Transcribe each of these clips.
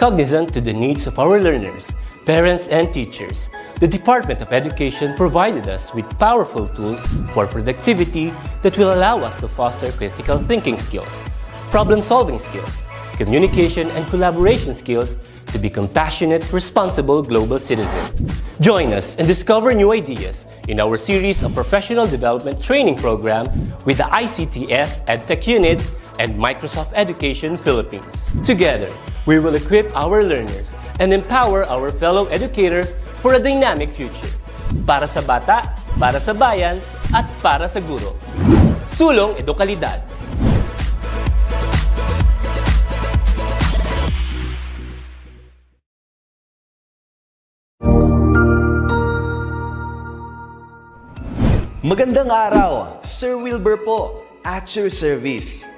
Cognizant to the needs of our learners, parents, and teachers, the Department of Education provided us with powerful tools for productivity that will allow us to foster critical thinking skills, problem-solving skills, communication and collaboration skills to be compassionate, responsible global citizens. Join us and discover new ideas in our series of professional development training program with the ICTS Edtech Unit and Microsoft Education Philippines. Together, we will equip our learners and empower our fellow educators for a dynamic future. Para sa bata, para sa bayan, at para sa guro. Sulong Edukalidad. Magandang araw, Sir Wilbur po, at your service.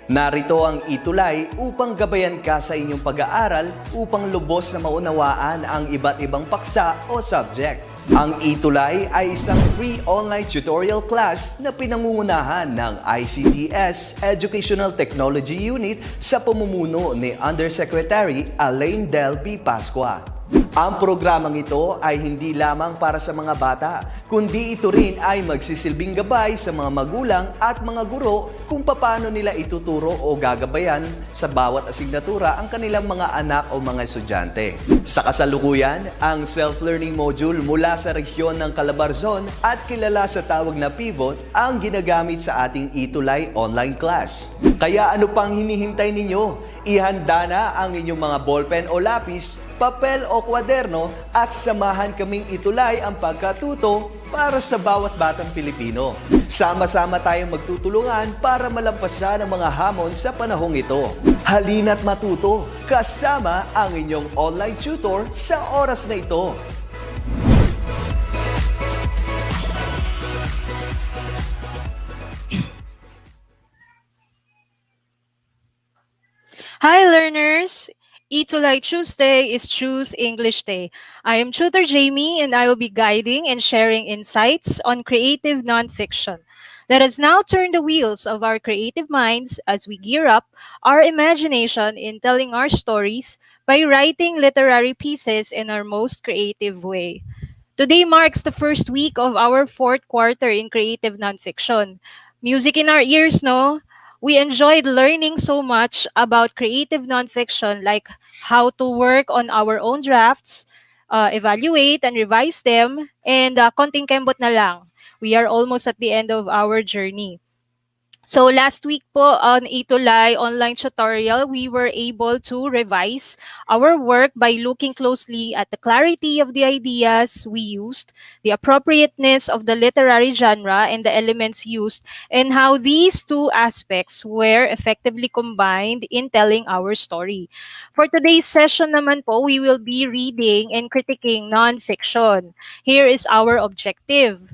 Narito ang ETUlay upang gabayan ka sa inyong pag-aaral upang lubos na maunawaan ang iba't ibang paksa o subject. Ang ETUlay ay isang free online tutorial class na pinangungunahan ng ICTS Educational Technology Unit sa pamumuno ni Undersecretary Elaine Del B. Pascua. Ang programang ito ay hindi lamang para sa mga bata, kundi ito rin ay magsisilbing gabay sa mga magulang at mga guro kung paano nila ituturo o gagabayan sa bawat asignatura ang kanilang mga anak o mga estudyante. Sa kasalukuyan, ang self-learning module mula sa rehiyon ng Calabarzon at kilala sa tawag na pivot ang ginagamit sa ating ETUlay online class. Kaya ano pang hinihintay ninyo? Ihanda na ang inyong mga ballpen o lapis, papel o kwaderno at samahan kaming itulay ang pagkatuto para sa bawat batang Pilipino. Sama-sama tayong magtutulungan para malampasan ang mga hamon sa panahong ito. Halina't matuto kasama ang inyong online tutor sa oras na ito. Hi learners! ETUlay Tuesday is Choose English Day. I am Tutor Jamie and I will be guiding and sharing insights on creative nonfiction. Let us now turn the wheels of our creative minds as we gear up our imagination in telling our stories by writing literary pieces in our most creative way. Today marks the first week of our fourth quarter in creative nonfiction. Music in our ears, no? We enjoyed learning so much about creative nonfiction, like how to work on our own drafts, evaluate and revise them, and konting kembot na lang. We are almost at the end of our journey. So last week po on ETUlay online tutorial, we were able to revise our work by looking closely at the clarity of the ideas we used, the appropriateness of the literary genre and the elements used, and how these two aspects were effectively combined in telling our story. For today's session naman po, we will be reading and critiquing nonfiction. Here is our objective.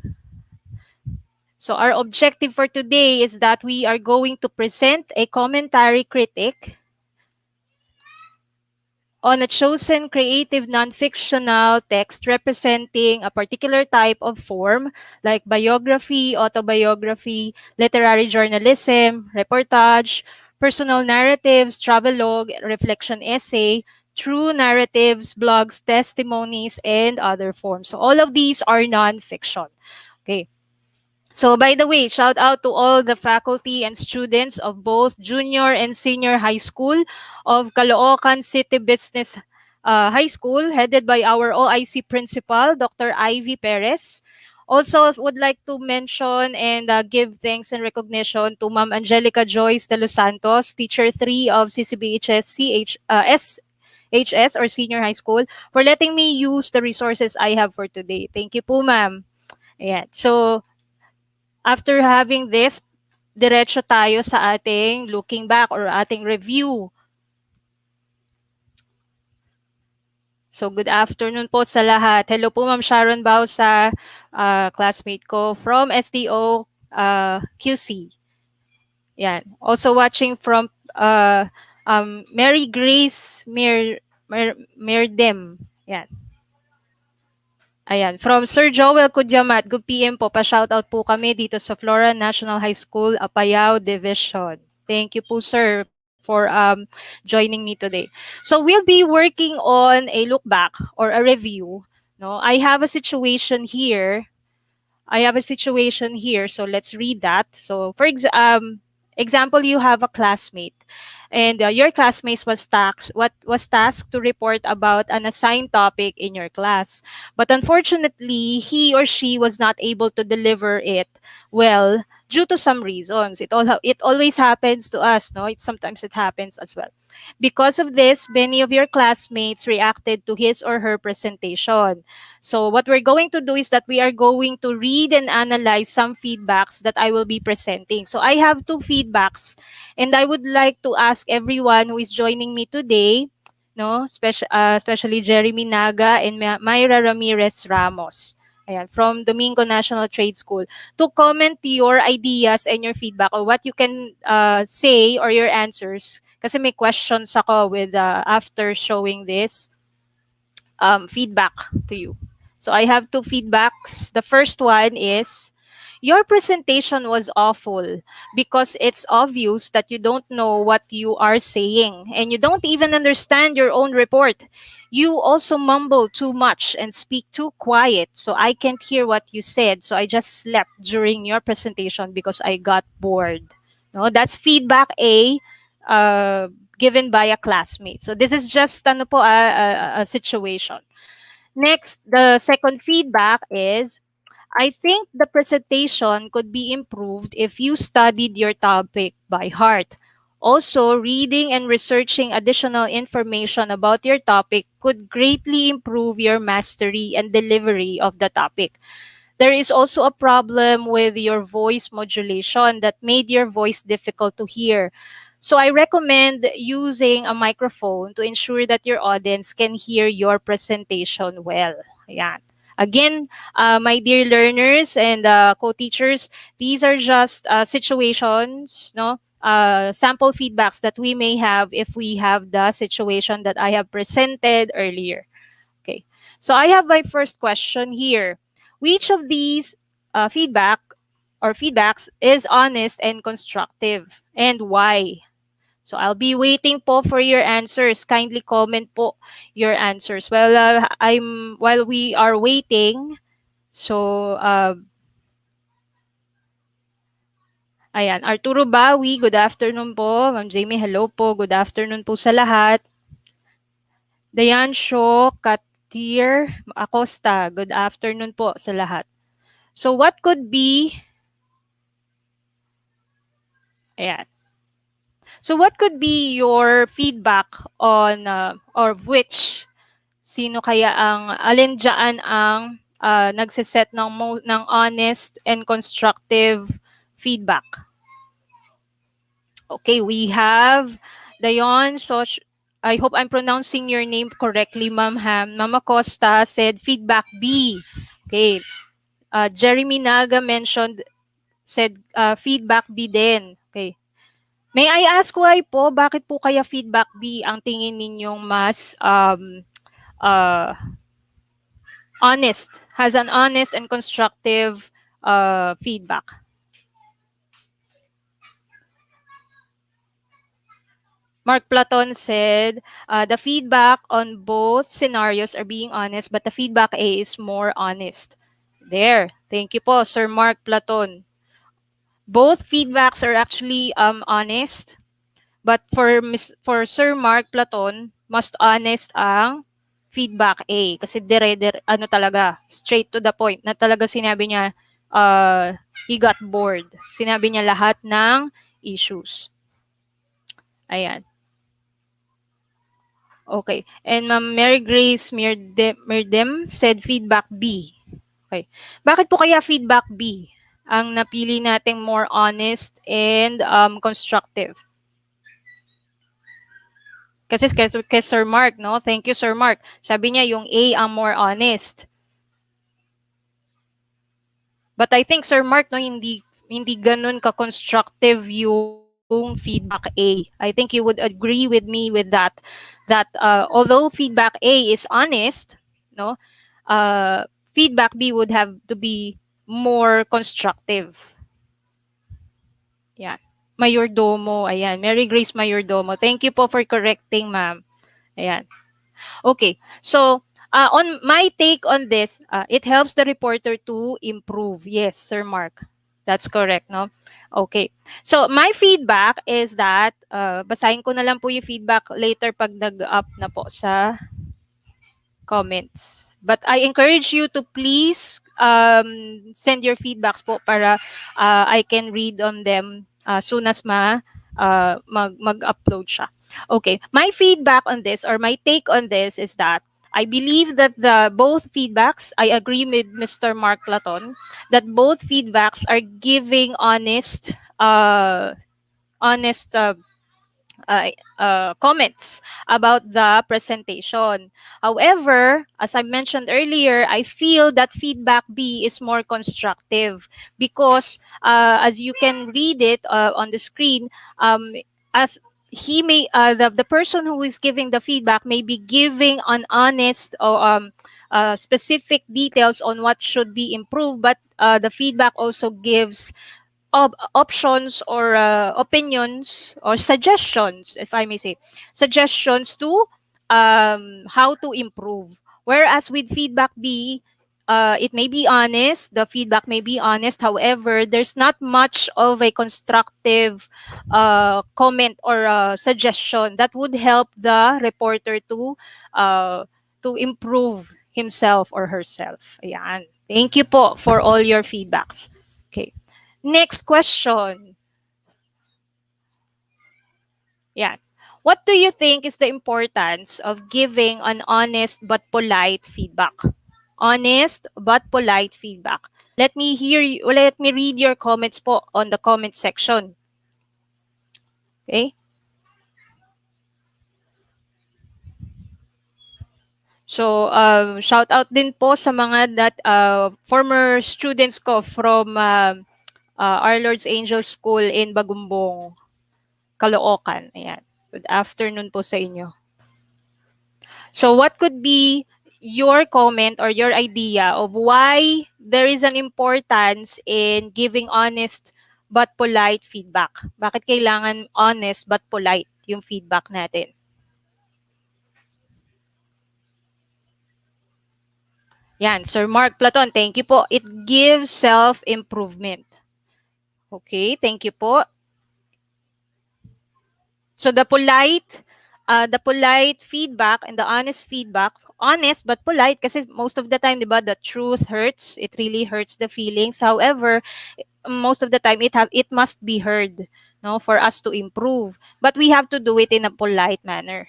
So our objective for today is that we are going to present a commentary critic on a chosen creative non-fictional text representing a particular type of form like biography, autobiography, literary journalism, reportage, personal narratives, travelogue, reflection essay, true narratives, blogs, testimonies, and other forms. So all of these are non-fiction. Okay. So by the way, shout out to all the faculty and students of both junior and senior high school of Caloocan City Business High School, headed by our OIC principal, Dr. Ivy Perez. Also would like to mention and give thanks and recognition to Ma'am Angelica Joyce de Los Santos, Teacher 3 of CCBHS SHS or Senior High School, for letting me use the resources I have for today. Thank you po, ma'am. Ayan. So, after having this, diretso tayo sa ating looking back or ating review. So, good afternoon po sa lahat. Hello po, Ma'am Sharon Bausa, classmate ko from STO QC. Yan. Also watching from Mary Grace Mirdem. Yan. Ayan. From Sir Joel Kudyamat, good PM po. Pa-shoutout po kami dito sa Flora National High School, Apayao Division. Thank you po, sir, for joining me today. So we'll be working on a look back or a review. No, I have a situation here. So let's read that. So for example, you have a classmate, and your classmate was tasked to report about an assigned topic in your class. But unfortunately, he or she was not able to deliver it well due to some reasons. It always happens to us, no? Sometimes it happens as well. Because of this, many of your classmates reacted to his or her presentation. So what we're going to do is that we are going to read and analyze some feedbacks that I will be presenting. So I have two feedbacks, and I would like to ask everyone who is joining me today, no, especially Jeremy Naga and Myra Ramirez Ramos. Ayan, from Domingo National Trade School, to comment your ideas and your feedback or what you can say or your answers. Kasi may questions ako with after showing this feedback to you. So I have two feedbacks. The first one is, your presentation was awful because it's obvious that you don't know what you are saying and you don't even understand your own report. You also mumble too much and speak too quiet, so I can't hear what you said. So I just slept during your presentation because I got bored. No, that's feedback A, uh, given by a classmate. So this is just ano po, a situation. Next, the second feedback is, I think the presentation could be improved if you studied your topic by heart. Also, reading and researching additional information about your topic could greatly improve your mastery and delivery of the topic. There is also a problem with your voice modulation that made your voice difficult to hear. So I recommend using a microphone to ensure that your audience can hear your presentation well. Ayan. Again, my dear learners and co-teachers, these are just situations, no? Sample feedbacks that we may have if we have the situation that I have presented earlier. Okay. So I have my first question here. Which of these feedbacks is honest and constructive, and why? So I'll be waiting po for your answers. Kindly comment po your answers. Well, while we are waiting, so ayan, Arturo Bawi, good afternoon po. Ma'am Jamie, hello po. Good afternoon po sa lahat. Dayan Sho, Katir Acosta, good afternoon po sa lahat. So what could be, ayan. So what could be your feedback on, or which, sino kaya alin dyan ang nagsiset ng honest and constructive feedback? Okay, we have Dayon. So I hope I'm pronouncing your name correctly, Ma'am Ham. Mama Costa said feedback B. Okay. Jeremy Naga said feedback B din. Okay. May I ask why po? Bakit po kaya feedback B ang tingin ninyong mas honest, has an honest and constructive feedback? Mark Platon said, the feedback on both scenarios are being honest, but the feedback A is more honest. There. Thank you po, Sir Mark Platon. Both feedbacks are actually honest, but for Sir Mark Platon, mas honest ang feedback A. Kasi ano talaga, straight to the point, na talaga sinabi niya, he got bored. Sinabi niya lahat ng issues. Ayan. Okay. And Ma'am Mary Grace Mirdem said feedback B. Okay. Bakit po kaya feedback B ang napili nating more honest and constructive? Kasi kay Sir Mark, no? Thank you, Sir Mark. Sabi niya yung A ang more honest. But I think, Sir Mark, no, hindi ganun ka-constructive yung feedback A. I think you would agree with me with that although feedback A is honest, no, feedback B would have to be more constructive. Yeah. Mayordomo. Ayan. Mary Grace Mayordomo. Thank you po for correcting, ma'am. Ayan. Okay. So, on my take on this, it helps the reporter to improve. Yes, Sir Mark. That's correct, no? Okay. So, my feedback is that, basahin ko na lang po yung feedback later pag nag-up na po sa comments. But I encourage you to please send your feedbacks po para I can read on them soon as mag-upload siya. Okay, my feedback on this or my take on this is that I believe that the both feedbacks, I agree with Mr. Mark Platon, that both feedbacks are giving honest uh, comments about the presentation. However, as I mentioned earlier, I feel that feedback B is more constructive because, as you can read it on the screen, as he may the person who is giving the feedback may be giving an honest or specific details on what should be improved, but the feedback also gives options or opinions or suggestions, if I may say, suggestions to how to improve. Whereas with feedback B, it may be honest, the feedback may be honest. However, there's not much of a constructive comment or suggestion that would help the reporter to improve himself or herself. Ayan. Thank you po for all your feedbacks. Okay. Next question. Yeah. What do you think is the importance of giving an honest but polite feedback? Honest but polite feedback. Let me read your comments po on the comment section. Okay? So, shout out din po sa mga former students ko from Our Lord's Angel School in Bagumbong, Caloocan. Ayan. Good afternoon po sa inyo. So what could be your comment or your idea of why there is an importance in giving honest but polite feedback? Bakit kailangan honest but polite yung feedback natin? Yan, Sir Mark Platon, thank you po. It gives self-improvement. Okay, thank you po. So the polite feedback and the honest feedback, honest but polite kasi most of the time, di ba, the truth hurts. It really hurts the feelings. However, most of the time it must be heard, no, for us to improve. But we have to do it in a polite manner.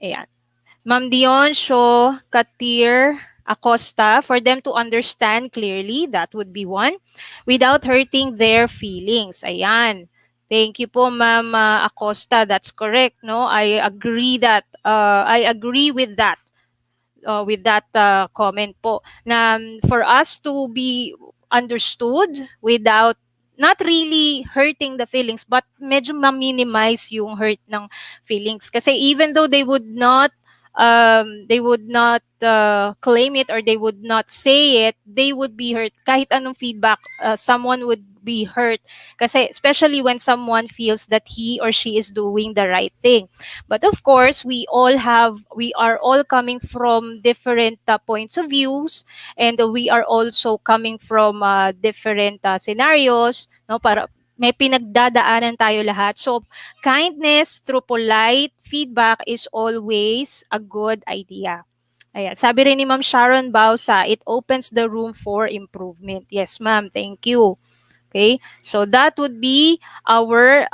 Ayan. Ma'am Dioncio Katir Acosta, for them to understand clearly, that would be one, without hurting their feelings. Ayan. Thank you po, Ma'am Acosta. That's correct, no? I agree with that. Comment po na for us to be understood without not really hurting the feelings but medyo ma-minimize yung hurt ng feelings kasi even though they would not claim it or they would not say it, they would be hurt kahit anong feedback. Someone would be hurt kasi especially when someone feels that he or she is doing the right thing. But of course, we are all coming from different points of views, and we are also coming from different scenarios, no, para may pinagdadaanan tayo lahat. So, kindness through polite feedback is always a good idea. Ayan. Sabi rin ni Ma'am Sharon Bausa, it opens the room for improvement. Yes, ma'am. Thank you. Okay, so that would be our,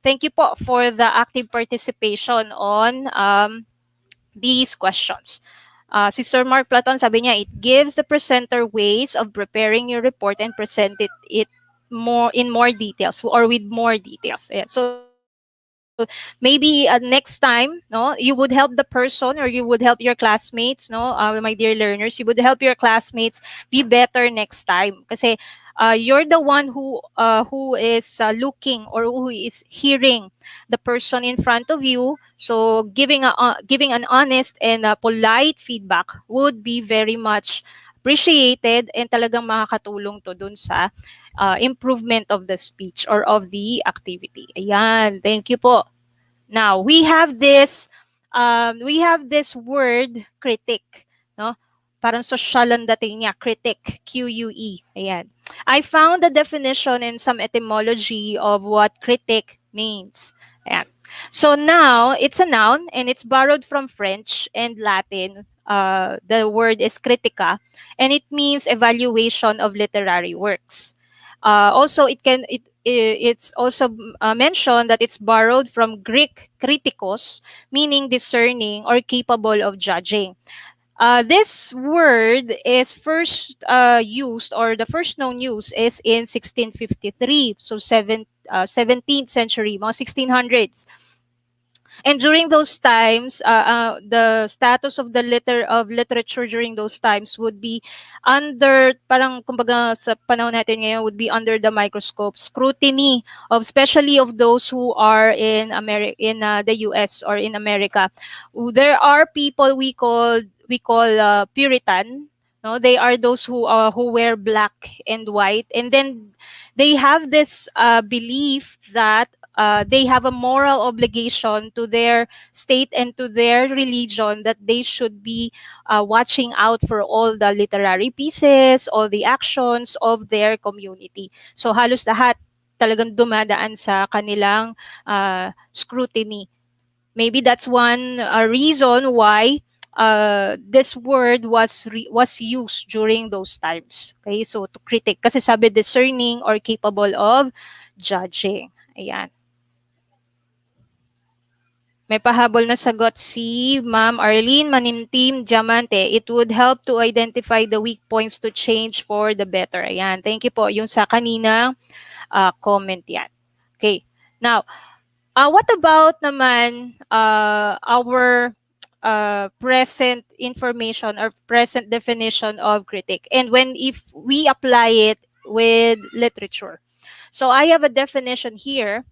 thank you po for the active participation on these questions. Si Sir Mark Platon, sabi niya, it gives the presenter ways of preparing your report and present it in more details or with more details. Yeah. So maybe next time, no, you would help the person or you would help your classmates, no, my dear learners, you would help your classmates be better next time. Kasi you're the one who is looking or who is hearing the person in front of you. So giving an honest and polite feedback would be very much appreciated and talagang makakatulong to dun sa improvement of the speech or of the activity. Ayan, thank you po. Now, we have this word critic, no? Parang social ang dating niya, critic, Q-U-E. Ayan. I found the definition and some etymology of what critic means. Ayan. So now, it's a noun and it's borrowed from French and Latin. The word is critica and it means evaluation of literary works. Also, it's also mentioned that it's borrowed from Greek kritikos, meaning discerning or capable of judging. This word is first used, or the first known use is in 1653, so 17th century, mga 1600s. And during those times, the status of the literature during those times would be under, parang kumbaga sa panahon natin ngayon, would be under the microscope, scrutiny of, especially of those who are in the US or in America. There are people we call Puritan. No, they are those who wear black and white, and then they have this belief that they have a moral obligation to their state and to their religion, that they should be watching out for all the literary pieces, all the actions of their community. So halos lahat talagang dumadaan sa kanilang scrutiny. Maybe that's one reason why this word was used during those times. Okay, so to critic, kasi sabi discerning or capable of judging. Ayan. May pahabol na sagot si Ma'am Arlene Manimtim Diamante. It would help to identify the weak points to change for the better. Ayan. Thank you po. Yung sa kanina comment yan. Okay. Now, what about naman our present information or present definition of critic, and if we apply it with literature? So I have a definition here: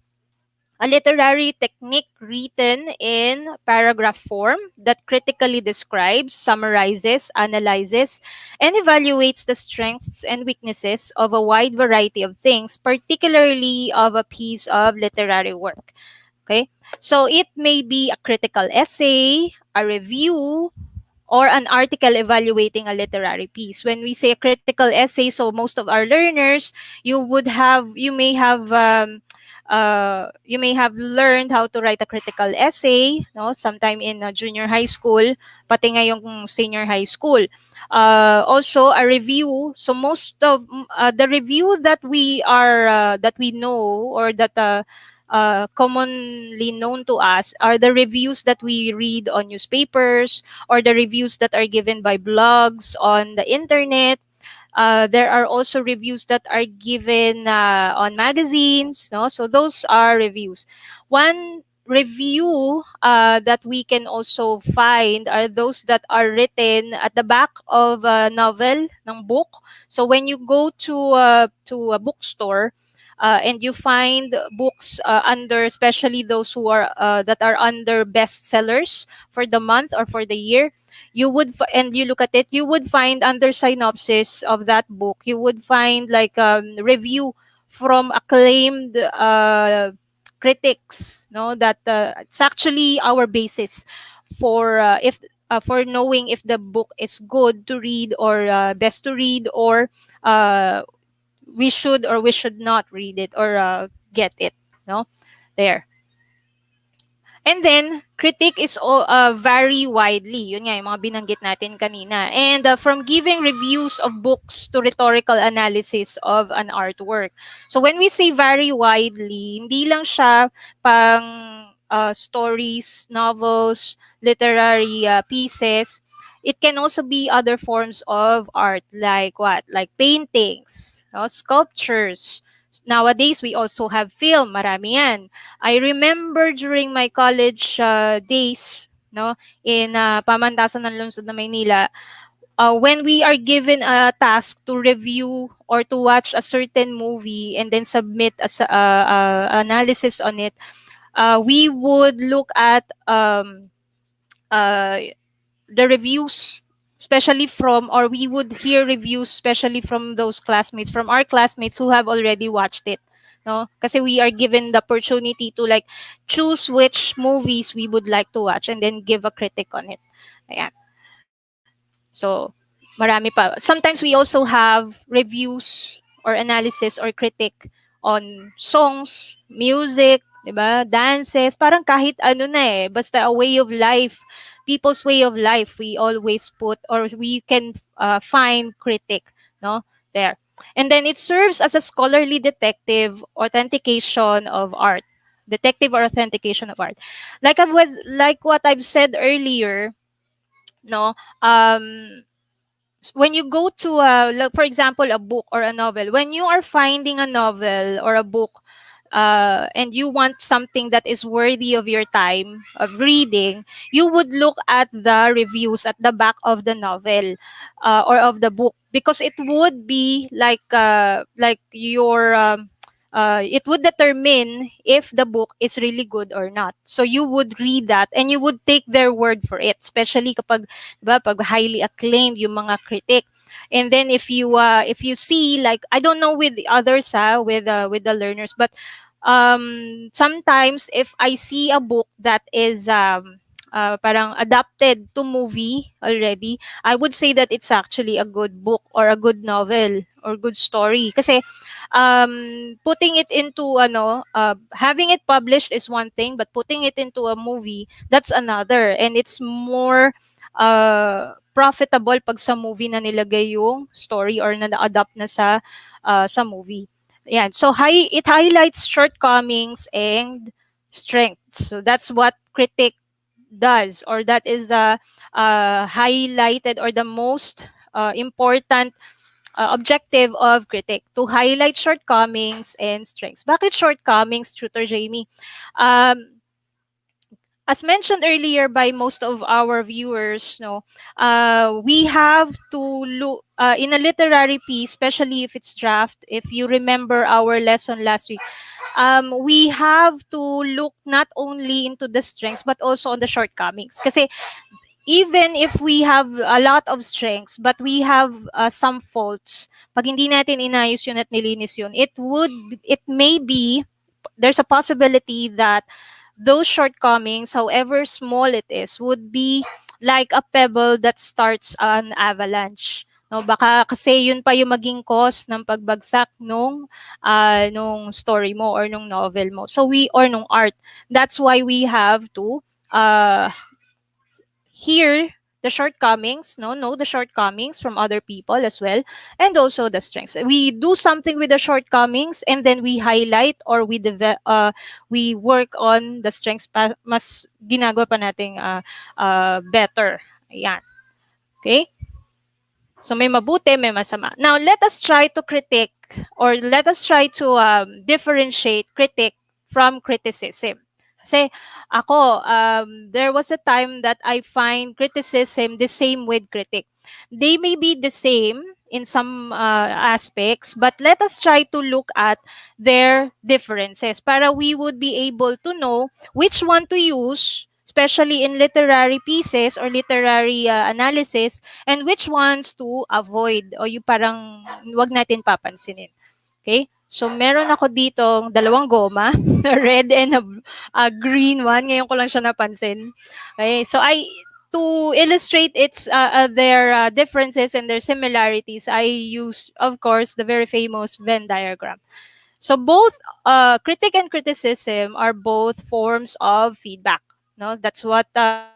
a literary technique written in paragraph form that critically describes, summarizes, analyzes, and evaluates the strengths and weaknesses of a wide variety of things, particularly of a piece of literary work. Okay? So it may be a critical essay, a review, or an article evaluating a literary piece. When we say a critical essay, so most of our learners, you may have learned how to write a critical essay, no, sometime in junior high school, pati ngayong senior high school. Also a review. So most of the review that we know, or that commonly known to us, are the reviews that we read on newspapers, or the reviews that are given by blogs on the internet. There are also reviews that are given on magazines. No? So those are reviews. One review that we can also find are those that are written at the back of a novel, ng book. So when you go to a bookstore, and you find books under, especially those who are that are under bestsellers for the month or for the year, and you look at it, you would find under synopsis of that book, you would find like review from acclaimed critics, no, that it's actually our basis for if for knowing if the book is good to read, or best to read, or we should or we should not read it, or get it, no, there. And then, critique is vary widely. Yun nga, yung mga binanggit natin kanina. And from giving reviews of books to rhetorical analysis of an artwork. So when we say vary widely, hindi lang siya pang stories, novels, literary pieces. It can also be other forms of art, like what? Like paintings, no? Sculptures. Nowadays, we also have film. Marami yan. I remember during my college days, no, in Pamantasan ng Lungsod na Maynila, when we are given a task to review or to watch a certain movie and then submit analysis on it, we would look at the reviews especially from, or we would hear reviews especially from those classmates, from our classmates who have already watched it, no, kasi we are given the opportunity to like choose which movies we would like to watch and then give a critic on it. Ayan. So marami pa. Sometimes we also have reviews or analysis or critic on songs, music, 'di ba? Dances, parang kahit ano na eh, basta a way of life, people's way of life, we always put, or we can find critic, no? There. And then it serves as a scholarly detective authentication of art. Detective or authentication of art. Like what I've said earlier, no? When you go to for example, a book or a novel, when you are finding a novel or a book, and you want something that is worthy of your time of reading, you would look at the reviews at the back of the novel, or of the book, because it would be like your it would determine if the book is really good or not. So you would read that and you would take their word for it, especially kapag, diba, pag highly acclaimed yung mga critic. And then if you see, like, I don't know with the others, with the learners, but sometimes if I see a book that is parang adapted to movie already, I would say that it's actually a good book or a good novel or good story. Kasi putting it into having it published is one thing, but putting it into a movie, that's another, and it's more profitable pag sa movie na nilagay yung story or na na-adapt na sa movie. Yeah, so it highlights shortcomings and strengths. So that's what critic does, or that is the highlighted, or the most important objective of critic, to highlight shortcomings and strengths. Bakit shortcomings, Tutor Jamie? Um, as mentioned earlier by most of our viewers, no, we have to look in a literary piece, especially if it's draft. If you remember our lesson last week, we have to look not only into the strengths but also on the shortcomings. Kasi even if we have a lot of strengths but we have some faults, pag hindi natin inayos yun at nilinis yun, it may be, there's a possibility that those shortcomings, however small it is, would be like a pebble that starts an avalanche. No, baka kasi yun pa yung maging cause ng pagbagsak nung story mo or nung novel mo. So or nung art. That's why we have to uh, hear the shortcomings, no, know the shortcomings from other people as well, and also the strengths. We do something with the shortcomings, and then we highlight, or we work on the strengths pa, mas ginagawa pa nating better. Ayan. Okay? So may mabuti, may masama. Now, let us try to critique, or let us try to differentiate critique from criticism. Kasi ako, there was a time that I find criticism the same with critique. They may be the same in some aspects, but let us try to look at their differences para we would be able to know which one to use, especially in literary pieces or literary analysis, and which ones to avoid, o yung parang wag natin papansinin. Okay? So, meron ako ditong dalawang goma, a red and a green one. Ngayon ko lang siya napansin. Okay? So, to illustrate their differences and their similarities, I use, of course, the very famous Venn diagram. So, both critique and criticism are both forms of feedback. No, that's what the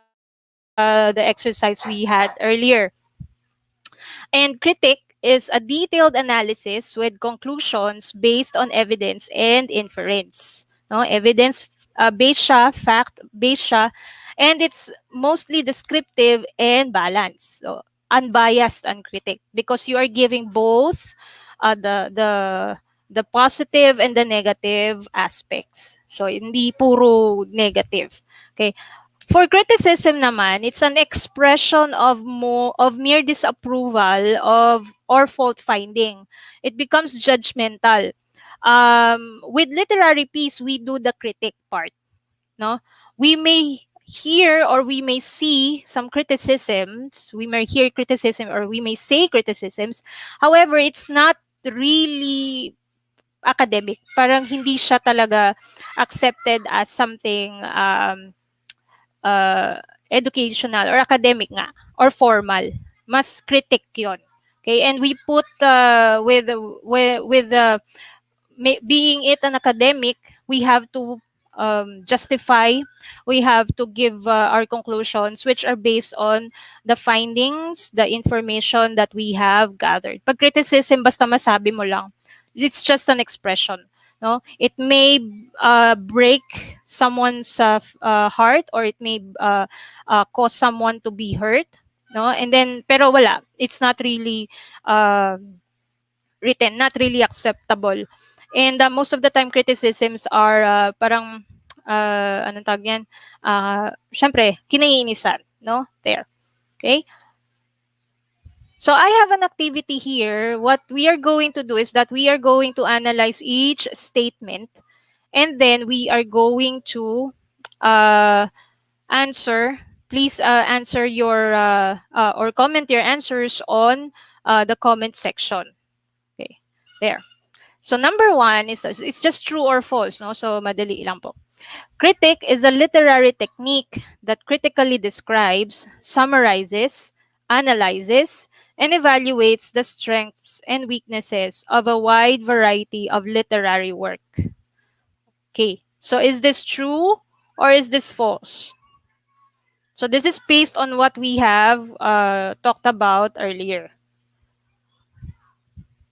exercise we had earlier. And critique is a detailed analysis with conclusions based on evidence and inference. No, evidence based siya, fact based siya, and it's mostly descriptive and balanced. So unbiased and critic, because you are giving both the positive and the negative aspects. So hindi puro negative. Okay. For criticism naman, it's an expression of mere disapproval of or fault finding. It becomes judgmental. With literary piece, we do the critic part. No, we may hear or we may see some criticisms, we may hear criticism or we may say criticisms. However, it's not really academic. Parang hindi siya talaga accepted as something uh, educational or academic nga or formal. Mas critic 'yon. Okay? And we put with being it an academic, we have to justify, we have to give our conclusions, which are based on the findings, the information that we have gathered. Pag criticism, basta masabi mo lang, it's just an expression. No, it may break someone's heart, or it may cause someone to be hurt. No, and then pero wala, it's not really uh, written, not really acceptable. And most of the time, criticisms are parang, anong tawag yan? Syempre, kinaiinisan, no? There. Okay? So I have an activity here. What we are going to do is that we are going to analyze each statement, and then we are going to uh, answer. Please answer your or comment your answers on the comment section. Okay, there. So number one is it's just true or false, no? So madali lang po. Critic is a literary technique that critically describes, summarizes, analyzes, and evaluates the strengths and weaknesses of a wide variety of literary work. Okay, so is this true or is this false? So this is based on what we have talked about earlier.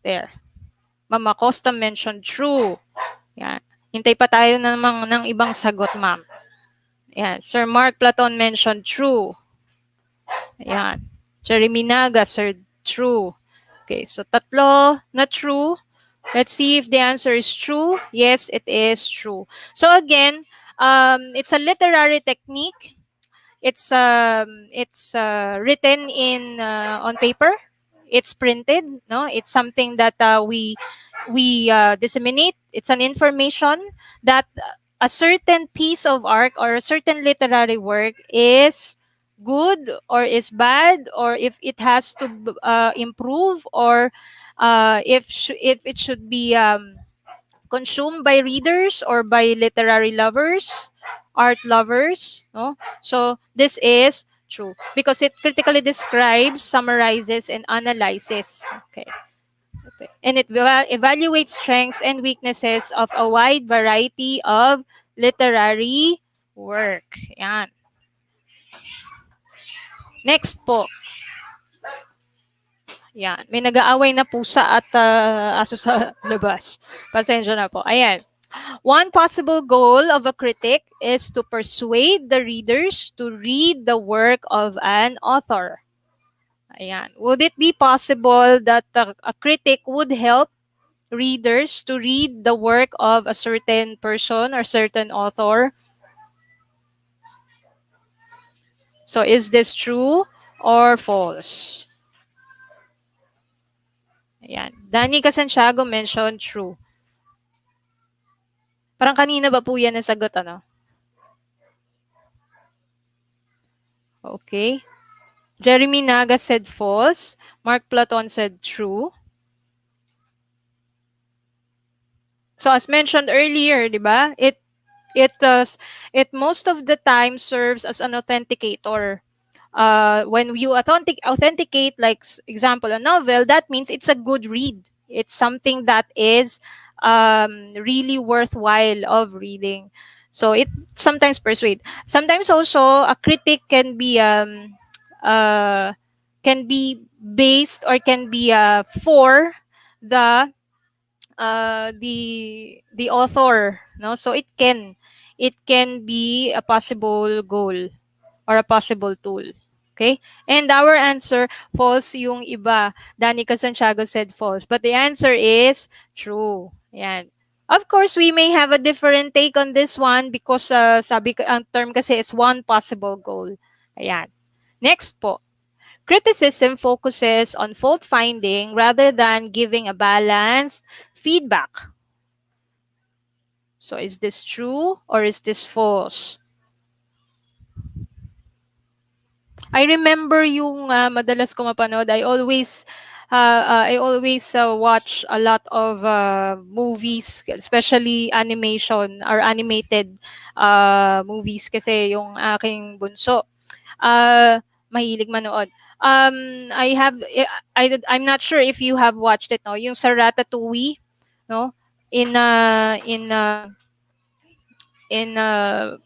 There. Mama Costa mentioned true. Yan. Hintay pa tayo ng ibang sagot, ma'am. Yan. Sir Mark Platon mentioned true. Yan. Jeremy Naga, sir, true. Okay, so tatlo na true. Let's see if the answer is true. Yes, it is true. So again, it's a literary technique. It's written in on paper. It's printed. No, it's something that we disseminate. It's an information that a certain piece of art or a certain literary work is good or is bad, or if it has to improve, or if it should be consumed by readers or by literary lovers, art lovers. No, so this is true because it critically describes, summarizes, and analyzes. Okay. And it evaluates strengths and weaknesses of a wide variety of literary work. Yan. Next po. Yan. May nag-aaway na pusa at aso sa labas. Pasensya na po. Ayan. One possible goal of a critic is to persuade the readers to read the work of an author. Ayan. Would it be possible that a critic would help readers to read the work of a certain person or certain author? So is this true or false? Ayan. Danny Casantiago mentioned true. Parang kanina ba po yan nasagot, ano? Okay. Jeremy Naga said false. Mark Platon said true. So as mentioned earlier, di ba? It most of the time serves as an authenticator. When you authenticate, like example, a novel, that means it's a good read. It's something that is really worthwhile of reading. So it sometimes persuade. Sometimes also a critic can be based or can be for the the author, no? So it can be a possible goal or a possible tool. Okay? And our answer, false yung iba. Danica Santiago said false. But the answer is true. Yan. Of course, we may have a different take on this one because sabi ko, ang term kasi is one possible goal. Ayan. Next po. Criticism focuses on fault finding rather than giving a balanced feedback. So is this true or is this false? I remember yung madalas ko mapanood. I always watch a lot of movies, especially animation or animated movies kasi yung aking bunso mahilig manood. I'm not sure if you have watched it, no? Yung sa Ratatouille, no? In uh in uh in uh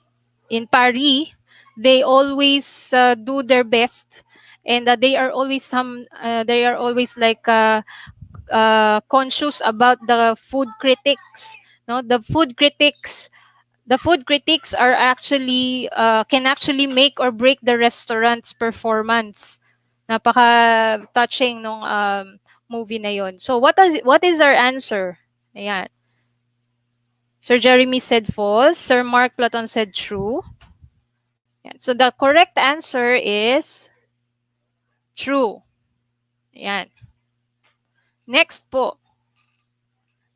in Paris, they always do their best, and they are always like conscious about the food critics. No, the food critics are actually can actually make or break the restaurant's performance. Napaka touching nung movie na yon. So what is our answer? Ayan. Sir Jeremy said false. Sir Mark Platon said true. Ayan. So the correct answer is true. Ayan. Next po.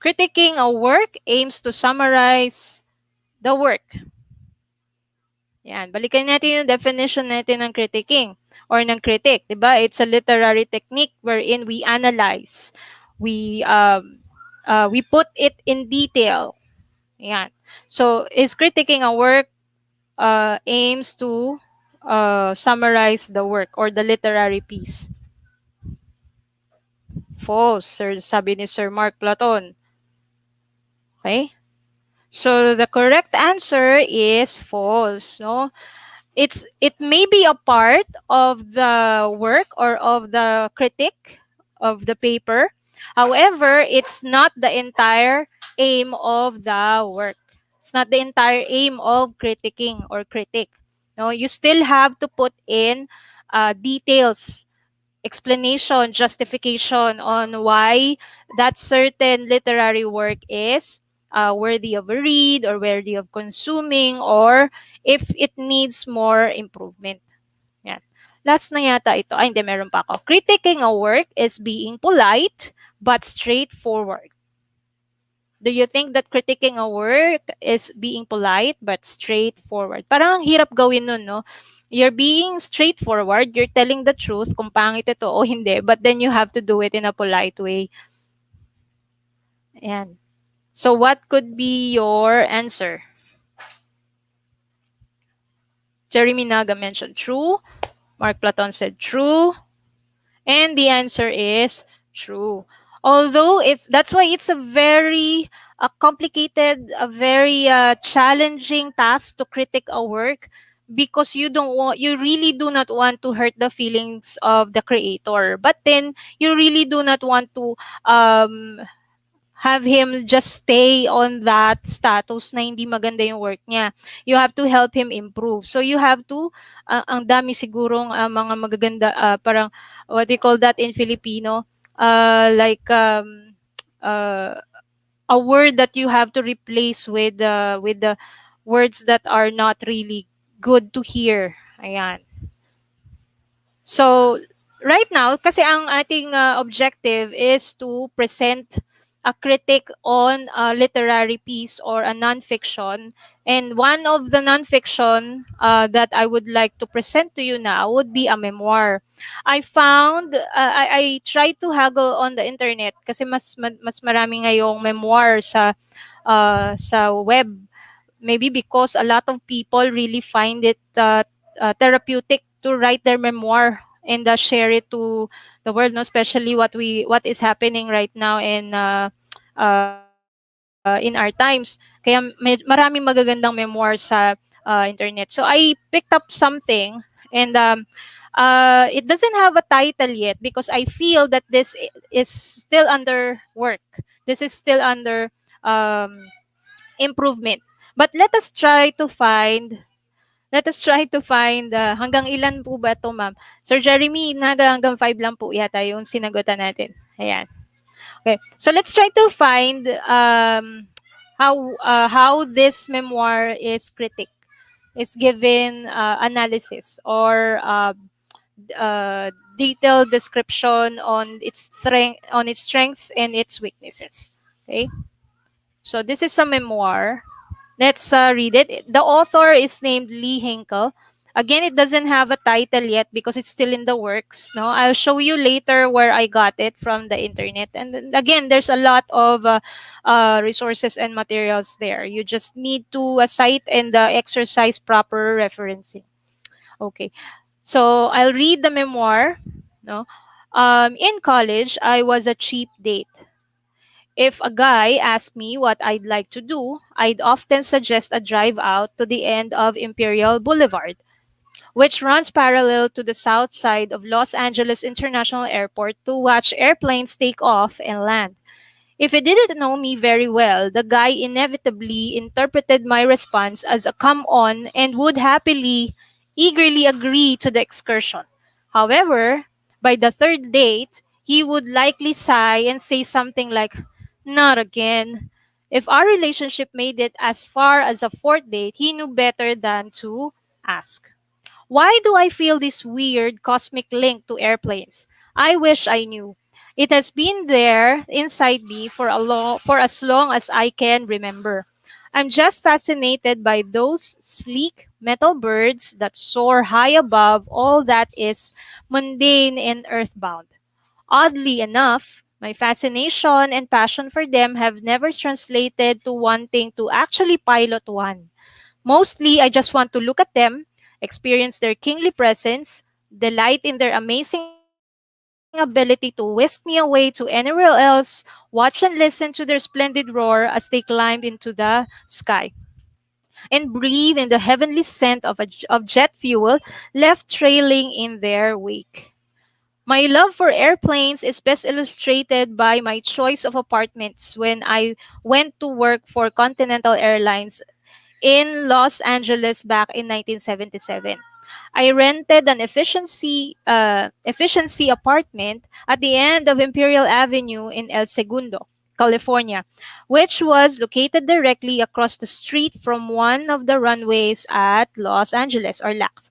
Critiquing a work aims to summarize the work. Yan. Balikan natin yung definition natin ng critiquing or ng critic. Diba? It's a literary technique wherein we analyze. We put it in detail. Yan. So, is critiquing a work aims to summarize the work or the literary piece? False, sir, sabi ni Sir Mark Platon. Okay? So, the correct answer is false. No? It may be a part of the work or of the critic of the paper. However, it's not the entire aim of the work. It's not the entire aim of critiquing or critic. No, you still have to put in details, explanation, justification on why that certain literary work is worthy of a read or worthy of consuming, or if it needs more improvement. Yan. Last na yata ito. Ay, hindi, meron pa ako. Critiquing a work is being polite but straightforward. Do you think that critiquing a work is being polite but straightforward? Parang ang hirap gawin nun, no? You're being straightforward, you're telling the truth kung pangit ito o hindi, but then you have to do it in a polite way. Ayan. So what could be your answer? Jeremy Naga mentioned true. Mark Platon said true. And the answer is true. Although that's why it's a very complicated, a very challenging task to critique a work, because you really do not want to hurt the feelings of the creator, but then you really do not want to have him just stay on that status na hindi maganda yung work niya. You have to help him improve. So you have to, ang dami sigurong mga magaganda, parang, what do you call that in Filipino? A word that you have to replace with the words that are not really good to hear. Ayan. So, right now, kasi ang ating objective is to present a critic on a literary piece or a nonfiction. And one of the nonfiction that I would like to present to you now would be a memoir. I found, I tried to haggle on the internet kasi mas marami ngayong memoir sa web. Maybe because a lot of people really find it therapeutic to write their memoir and share it to the world, no? Especially what is happening right now in our times. Kaya maraming magagandang memoir sa internet. So I picked up something, and it doesn't have a title yet because I feel that this is still under work. This is still under improvement. But let us try to find hanggang ilan po ba ito, ma'am? Sir Jeremy, hanggang 5 lang po yata yung sinagutan natin. Ayan. Okay. So let's try to find how this memoir is given analysis or detailed description on its strengths and its weaknesses. Okay. So this is a memoir. Let's read it. The author is named Lee Hinkle. Again, it doesn't have a title yet because it's still in the works. No, I'll show you later where I got it from the internet. And then again, there's a lot of resources and materials there. You just need to cite and exercise proper referencing. Okay, so I'll read the memoir. No, in college, I was a cheap date. If a guy asked me what I'd like to do, I'd often suggest a drive out to the end of Imperial Boulevard, which runs parallel to the south side of Los Angeles International Airport, to watch airplanes take off and land. If he didn't know me very well, the guy inevitably interpreted my response as a come on and would happily, eagerly agree to the excursion. However, by the third date, he would likely sigh and say something like, "Not again." If our relationship made it as far as a fourth date, he knew better than to ask. Why do I feel this weird cosmic link to airplanes? I wish I knew. It has been there inside me for as long as I can remember. I'm just fascinated by those sleek metal birds that soar high above all that is mundane and earthbound. Oddly enough, my fascination and passion for them have never translated to wanting to actually pilot one. Mostly, I just want to look at them, experience their kingly presence, delight in their amazing ability to whisk me away to anywhere else, watch and listen to their splendid roar as they climbed into the sky, and breathe in the heavenly scent of jet fuel left trailing in their wake. My love for airplanes is best illustrated by my choice of apartments when I went to work for Continental Airlines in Los Angeles back in 1977. I rented an efficiency apartment at the end of Imperial Avenue in El Segundo, California, which was located directly across the street from one of the runways at Los Angeles or LAX.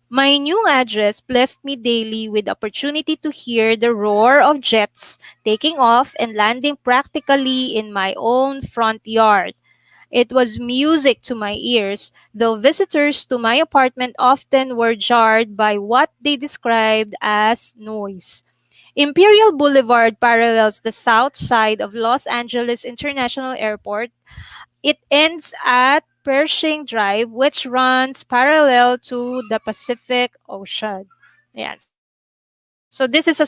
My new address blessed me daily with the opportunity to hear the roar of jets taking off and landing practically in my own front yard. It was music to my ears, though visitors to my apartment often were jarred by what they described as noise. Imperial Boulevard parallels the south side of Los Angeles International Airport. It ends at Pershing Drive, which runs parallel to the Pacific Ocean. Yeah. So this is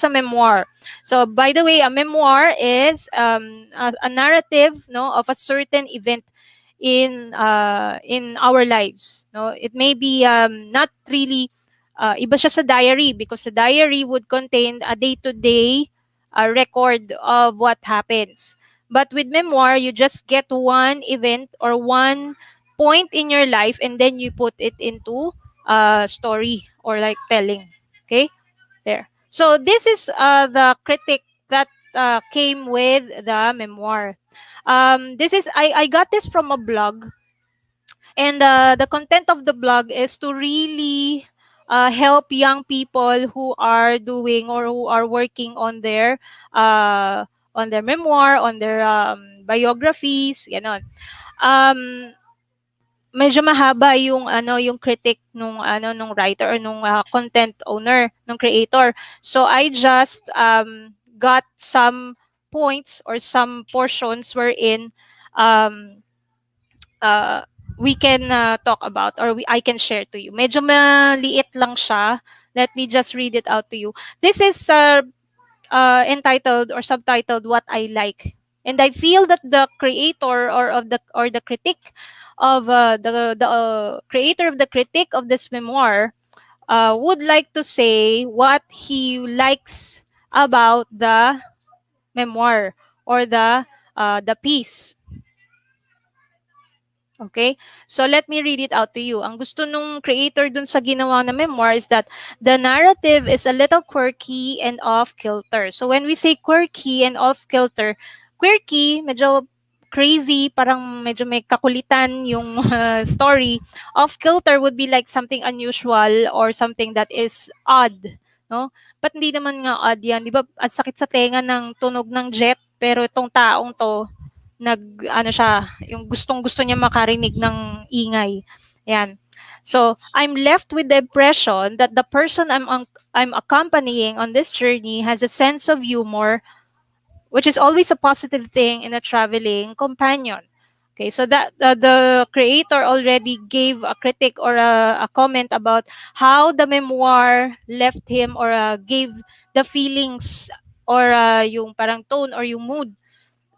a memoir. So by the way, a memoir is a narrative, no, of a certain event in our lives. No, it may be not really iba siya sa diary, because the diary would contain a day-to-day record of what happens. But with memoir, you just get one event or one point in your life, and then you put it into story or like telling. Okay, there. So this is the critic that came with the memoir. This is I got this from a blog, and the content of the blog is to really help young people who are doing or who are working on their memoir, on their biographies, ganon. Um, Medyo mahaba yung yung critic nung writer or nung content owner, nung creator. So I just got some points or some portions wherein um uh, we can talk about, or I can share to you. Medyo maliit lang siya. Let me just read it out to you. This is entitled or subtitled "What I Like," and I feel that the creator or the critic of the creator of the critic of this memoir would like to say what he likes about the memoir or the piece. Okay? So let me read it out to you. Ang gusto nung creator dun sa ginawa na memoir is that the narrative is a little quirky and off-kilter. So when we say quirky and off-kilter, quirky, medyo crazy, parang medyo may kakulitan yung story. Off-kilter would be like something unusual or something that is odd. No? But hindi naman nga odd yan. Di ba, at sakit sa tenga ng tunog ng jet, pero itong taong to, yung gustong-gusto niya makarinig ng ingay. Yan. So I'm left with the impression that the person I'm accompanying on this journey has a sense of humor, which is always a positive thing in a traveling companion. Okay, so that the creator already gave a critic or a comment about how the memoir left him or gave the feelings or yung parang tone or yung mood,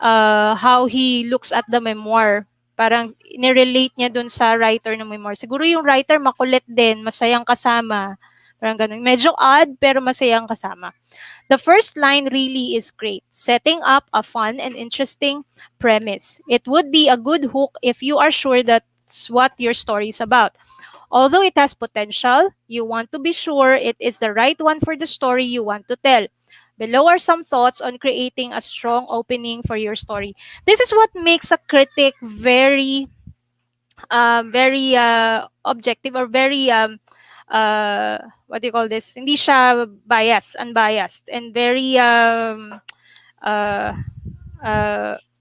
how he looks at the memoir. Parang nirelate niya dun sa writer ng memoir. Siguro yung writer makulit din, masayang kasama. Parang ganun. Medyo odd pero masayang kasama. The first line really is great, setting up a fun and interesting premise. It would be a good hook if you are sure that's what your story is about. Although it has potential, you want to be sure it is the right one for the story you want to tell. Below are some thoughts on creating a strong opening for your story. This is what makes a critic very objective or very what do you call this? Hindi siya unbiased, and very uh,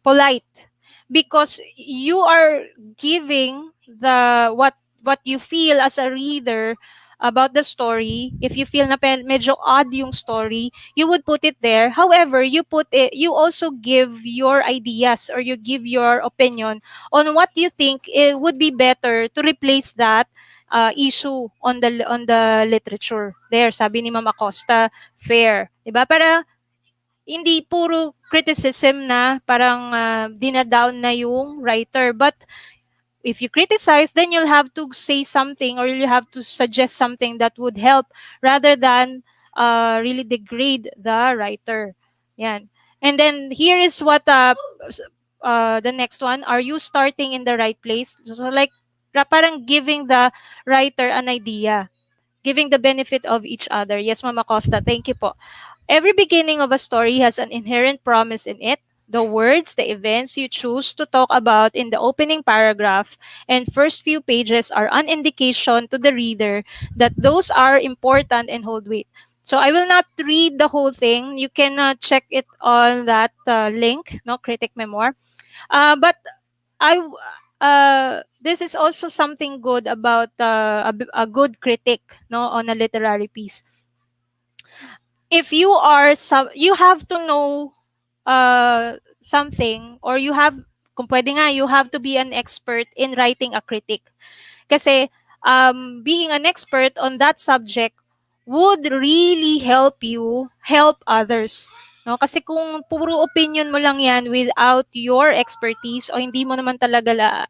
polite, because you are giving the what you feel as a reader about the story. If you feel na medyo odd yung story, you would put it there. However, you also give your ideas or you give your opinion on what you think it would be better to replace that issue on the literature. There, sabi ni Mama Costa, fair. Diba? Para hindi puro criticism na parang dinadown na yung writer. But if you criticize, then you'll have to say something or you'll have to suggest something that would help rather than really degrade the writer. Yan. And then here is what the next one. Are you starting in the right place? So like parang giving the writer an idea, giving the benefit of each other. Yes, Mama Costa, thank you po. Every beginning of a story has an inherent promise in it. The words, the events you choose to talk about in the opening paragraph and first few pages are an indication to the reader that those are important and hold weight. So I will not read the whole thing. You can check it on that link, no, Critic Memoir. But this is also something good about a good critic, no, on a literary piece. If you are you have to know something, or kung pwede nga, you have to be an expert in writing a critic. Kasi being an expert on that subject would really help you help others. No? Kasi kung puro opinion mo lang yan without your expertise o hindi mo naman talaga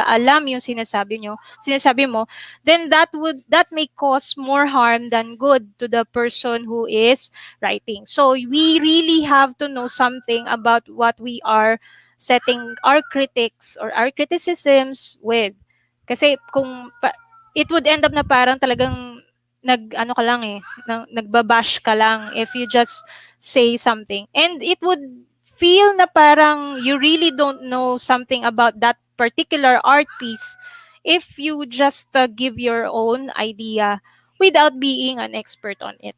alam yung sinasabi mo, then that may cause more harm than good to the person who is writing. So we really have to know something about what we are setting our critics or our criticisms with. Kasi it would end up na parang talagang nagbabash ka lang if you just say something. And it would feel na parang you really don't know something about that particular art piece if you just give your own idea without being an expert on it.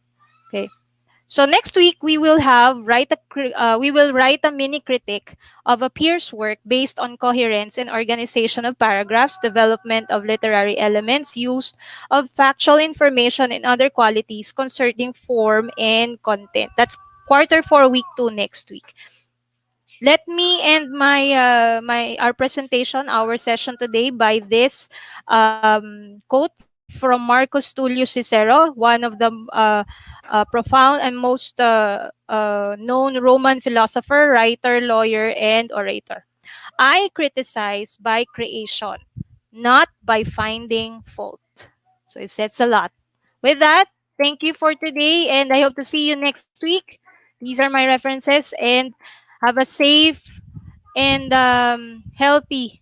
Okay. So next week we will write a mini critique of a peer's work based on coherence and organization of paragraphs, development of literary elements, use of factual information and other qualities concerning form and content. That's Q4 Week 2 next week. Let me end our presentation, our session today by this quote from Marcus Tullius Cicero, one of the profound and most known Roman philosopher, writer, lawyer, and orator. I criticize by creation, not by finding fault. So it says a lot. With that, thank you for today, and I hope to see you next week. These are my references, and have a safe and healthy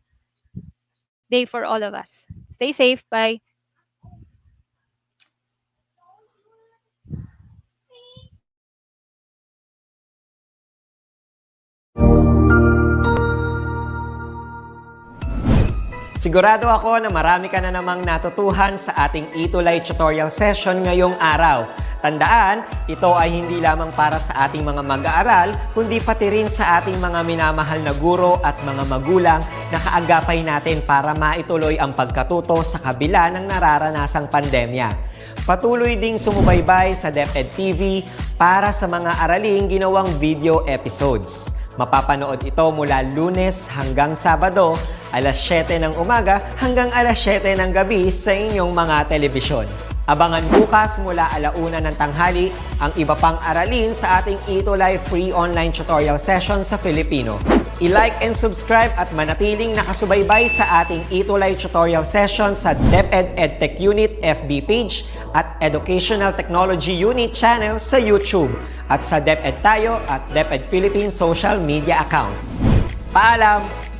day for all of us. Stay safe. Bye. Sigurado ako na marami ka na namang natutuhan sa ating ETUlay tutorial session ngayong araw. Tandaan, ito ay hindi lamang para sa ating mga mag-aaral, kundi pati rin sa ating mga minamahal na guro at mga magulang na kaagapay natin para maituloy ang pagkatuto sa kabila ng nararanasang pandemya. Patuloy ding sumubaybay sa DepEd TV para sa mga araling ginawang video episodes. Mapapanood ito mula Lunes hanggang Sabado, alas 7 ng umaga hanggang alas 7 ng gabi sa inyong mga telebisyon. Abangan bukas mula 1:00 ng tanghali ang iba pang aralin sa ating ETUlay free online tutorial session sa Filipino. I-like and subscribe at manatiling nakasubaybay sa ating ETUlay tutorial session sa DepEd Edtech Unit FB page at Educational Technology Unit channel sa YouTube at sa DepEd Tayo at DepEd Philippines social media accounts. Paalam!